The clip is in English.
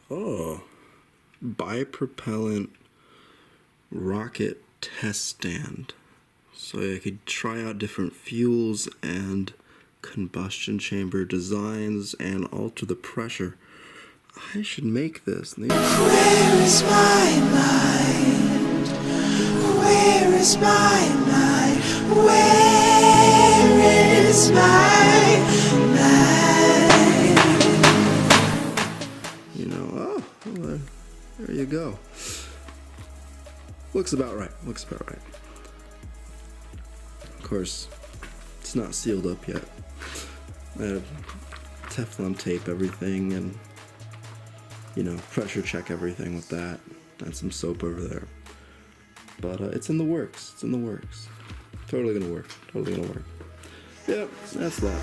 Oh, bipropellant rocket test stand. So I could try out different fuels and combustion chamber designs and alter the pressure. I should make this. Where is my mind? Where is my mind? Where is my mind? You know, oh, well, there you go. Looks about right. Looks about right. Of course, it's not sealed up yet. I have Teflon tape everything and, you know, pressure check everything with that. And some soap over there. But it's in the works. It's in the works. Totally gonna work. Totally gonna work. Yep, that's that.